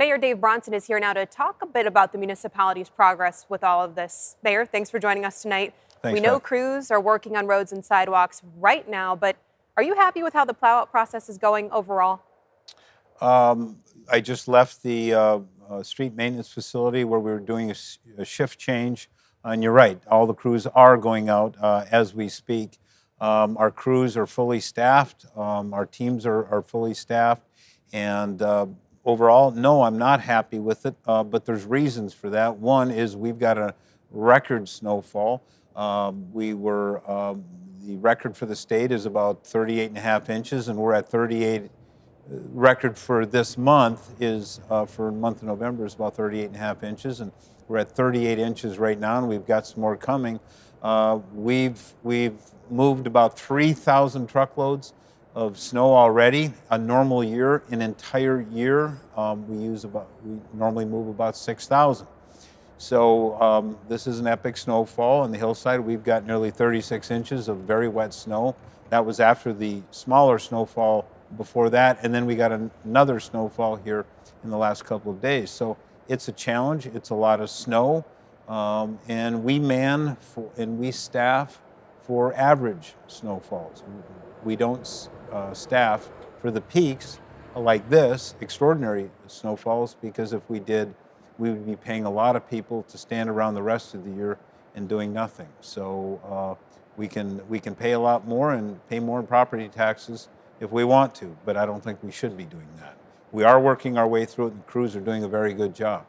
Mayor Dave Bronson is here now to talk a bit about the municipality's progress with all of this. Mayor, thanks for joining us tonight. Thanks, We know Beth. crews are working on roads and sidewalks right now, but are you happy with how the plow-out process is going overall? I just left the street maintenance facility where we were doing a shift change. And you're right, all the crews are going out as we speak. Our crews are fully staffed. Our teams are fully staffed. And overall, no, I'm not happy with it, but there's reasons for that. One is we've got a record snowfall. The record for the state is about 38 and a half inches, and we're at 38. Record for this month is, for the month of November, is about 38 and a half inches, and we're at 38 inches right now, and we've got some more coming. We've moved about 3,000 truckloads of snow already. A normal year, an entire year, we normally move about 6,000. So this is an epic snowfall on the hillside. We've got nearly 36 inches of very wet snow. That was after the smaller snowfall before that, and then we got another snowfall here in the last couple of days. So it's a challenge. It's a lot of snow, and we staff for average snowfalls. We don't staff for the peaks like this, extraordinary snowfalls, because if we did, we would be paying a lot of people to stand around the rest of the year and doing nothing. So we can pay a lot more and pay more in property taxes if we want to, but I don't think we should be doing that. We are working our way through it, and the crews are doing a very good job.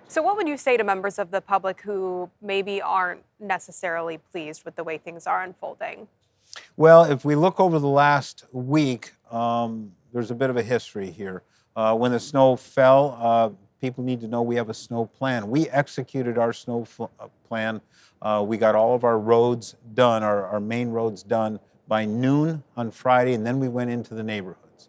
So what would you say to members of the public who maybe aren't necessarily pleased with the way things are unfolding? Well, if we look over the last week, there's a bit of a history here. When the snow fell, people need to know we have a snow plan. We executed our snow plan. We got all of our roads done, our main roads done by noon on Friday, and then we went into the neighborhoods.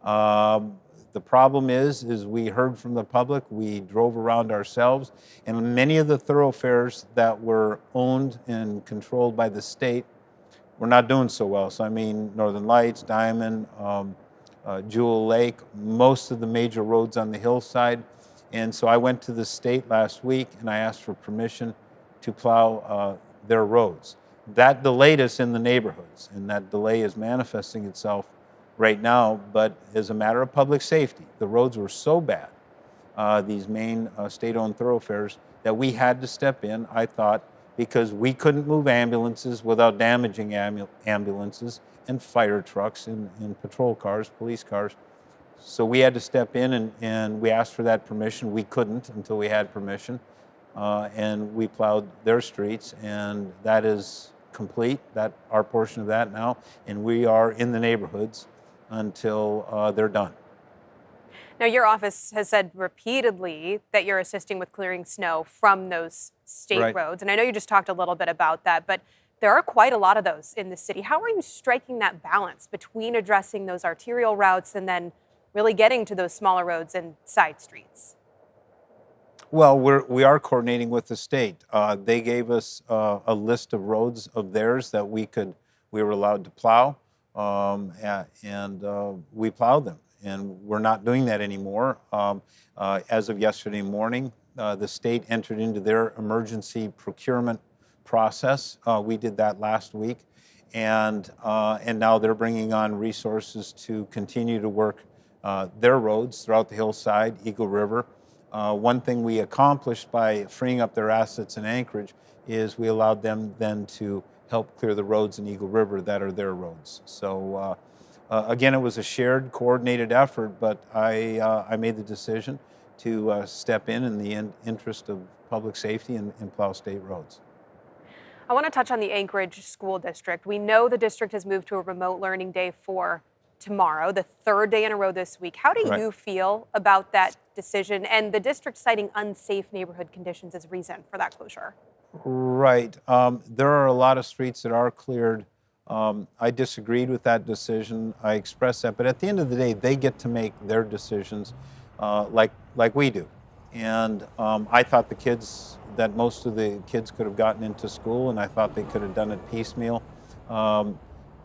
The problem is we heard from the public, we drove around ourselves, and many of the thoroughfares that were owned and controlled by the state were not doing so well. So I mean, Northern Lights, Diamond, Jewel Lake, most of the major roads on the hillside. And so I went to the state last week and I asked for permission to plow their roads. That delayed us in the neighborhoods, and that delay is manifesting itself right now. But as a matter of public safety, the roads were so bad, these main state-owned thoroughfares, that we had to step in, I thought, because we couldn't move ambulances without damaging ambulances and fire trucks and patrol cars, police cars. So we had to step in, and we asked for that permission. We couldn't until we had permission, and we plowed their streets, and that is complete, our portion of that now, and we are in the neighborhoods until they're done. Now, your office has said repeatedly that you're assisting with clearing snow from those state roads, and I know you just talked a little bit about that, but there are quite a lot of those in the city. How are you striking that balance between addressing those arterial routes and then really getting to those smaller roads and side streets? Well, we are coordinating with the state. They gave us a list of roads of theirs that we were allowed to plow, and we plowed them. And we're not doing that anymore. As of yesterday morning, the state entered into their emergency procurement process. We did that last week, and now they're bringing on resources to continue to work their roads throughout the hillside, Eagle River. One thing we accomplished by freeing up their assets in Anchorage is we allowed them then to help clear the roads in Eagle River that are their roads. So again, it was a shared, coordinated effort, but I made the decision to step in the interest of public safety and plow state roads. I want to touch on the Anchorage School District. We know the district has moved to a remote learning day for tomorrow, the third day in a row this week. How do you feel about that decision and the district citing unsafe neighborhood conditions as reason for that closure? Right. There are a lot of streets that are cleared. I disagreed with that decision. I expressed that. But at the end of the day, they get to make their decisions like we do. And I thought that most of the kids could have gotten into school, and I thought they could have done it piecemeal,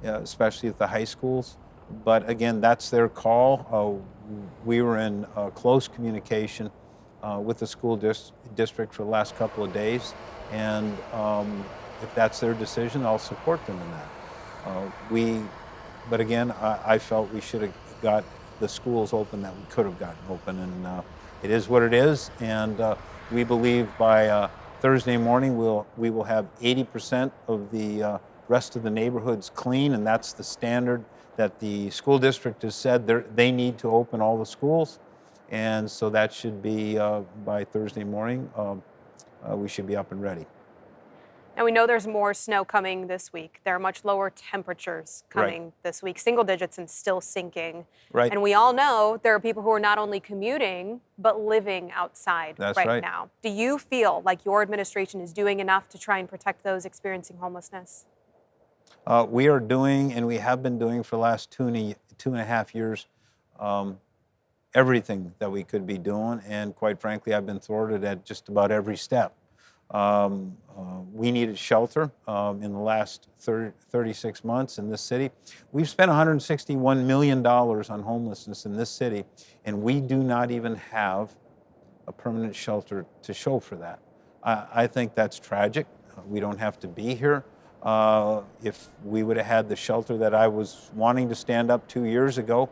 especially at the high schools. But again, that's their call. we were in close communication with the school district for the last couple of days, and if that's their decision, I'll support them in that. But again, I felt we should have got the schools open that we could have gotten open, and it is what it is. And we believe by Thursday morning we will have 80% of the rest of the neighborhoods clean, and that's the standard that the school district has said they need to open all the schools. And so that should be by Thursday morning, we should be up and ready. Now, we know there's more snow coming this week. There are much lower temperatures coming this week, single digits and still sinking. Right. And we all know there are people who are not only commuting, but living outside right now. Do you feel like your administration is doing enough to try and protect those experiencing homelessness? We are doing, and we have been doing for the last two and a half years, everything that we could be doing. And quite frankly, I've been thwarted at just about every step. We needed shelter in the last 36 months in this city. We've spent $161 million on homelessness in this city, and we do not even have a permanent shelter to show for that. I think that's tragic. We don't have to be here. If we would have had the shelter that I was wanting to stand up 2 years ago,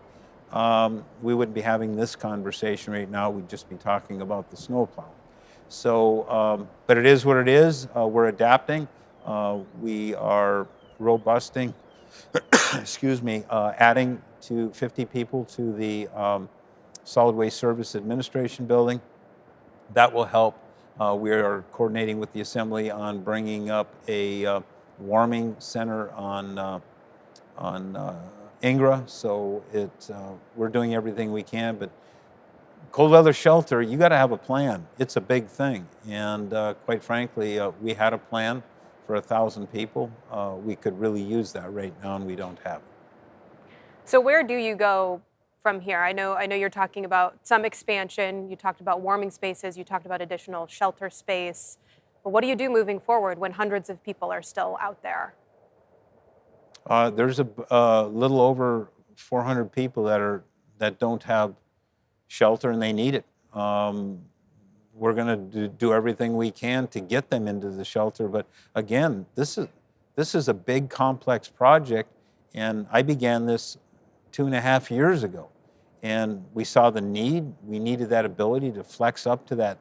we wouldn't be having this conversation right now. We'd just be talking about the snowplow. So, but it is what it is. We're adapting. We are robusting, excuse me, adding to 50 people to the Solid Waste Service Administration building. That will help. We are coordinating with the Assembly on bringing up a warming center on Ingra. So we're doing everything we can, but cold weather shelter, you got to have a plan. It's a big thing. And quite frankly, we had a plan for 1,000 people. We could really use that right now, and we don't have it. So where do you go from here? I know you're talking about some expansion. You talked about warming spaces. You talked about additional shelter space. But what do you do moving forward when hundreds of people are still out there? There's a little over 400 people that don't have shelter, and they need it. We're going to do everything we can to get them into the shelter. But again, this is a big, complex project, and I began this 2.5 years ago. And we saw the need. We needed that ability to flex up to that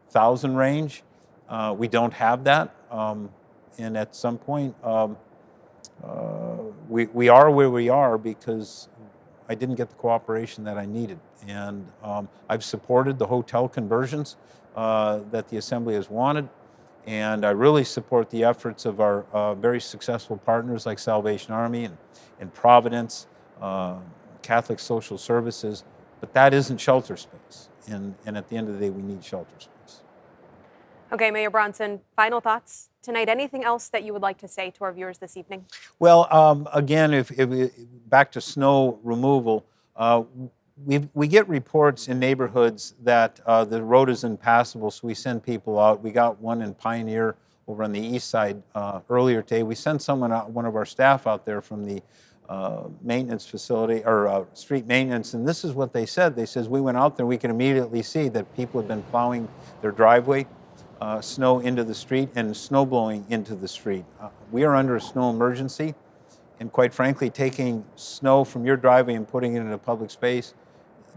1,000 range. We don't have that. And at some point, we are where we are because I didn't get the cooperation that I needed. And I've supported the hotel conversions that the Assembly has wanted. And I really support the efforts of our very successful partners like Salvation Army and Providence, Catholic Social Services. But that isn't shelter space. And at the end of the day, we need shelter space. Okay, Mayor Bronson, final thoughts tonight. Anything else that you would like to say to our viewers this evening? Well, again, if back to snow removal, we get reports in neighborhoods that the road is impassable, so we send people out. We got one in Pioneer over on the east side earlier today. We sent someone out, one of our staff out there from the maintenance facility or street maintenance, and this is what they said. They says we went out there, we can immediately see that people have been plowing their driveway. Snow into the street and snow blowing into the street. We are under a snow emergency, and quite frankly, taking snow from your driveway and putting it in a public space,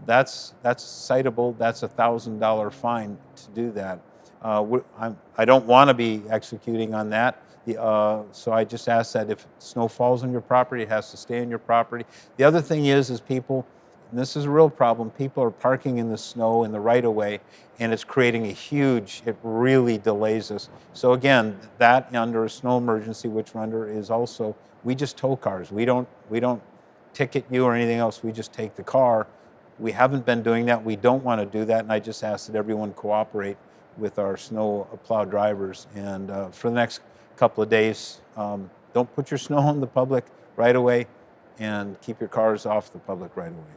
that's citable. That's a $1,000 fine to do that. I don't want to be executing on that. So I just ask that if snow falls on your property, it has to stay on your property. The other thing is people, and this is a real problem, people are parking in the snow in the right-of-way, and it's creating it really delays us. So again, that under a snow emergency, which we're under, is also, we just tow cars. We don't ticket you or anything else, we just take the car. We haven't been doing that, we don't want to do that, and I just ask that everyone cooperate with our snow plow drivers. And for the next couple of days, don't put your snow on the public right-of-way, and keep your cars off the public right-of-way.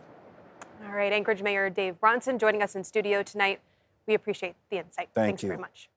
All right, Anchorage Mayor Dave Bronson joining us in studio tonight. We appreciate the insight. Thank Thanks you very much.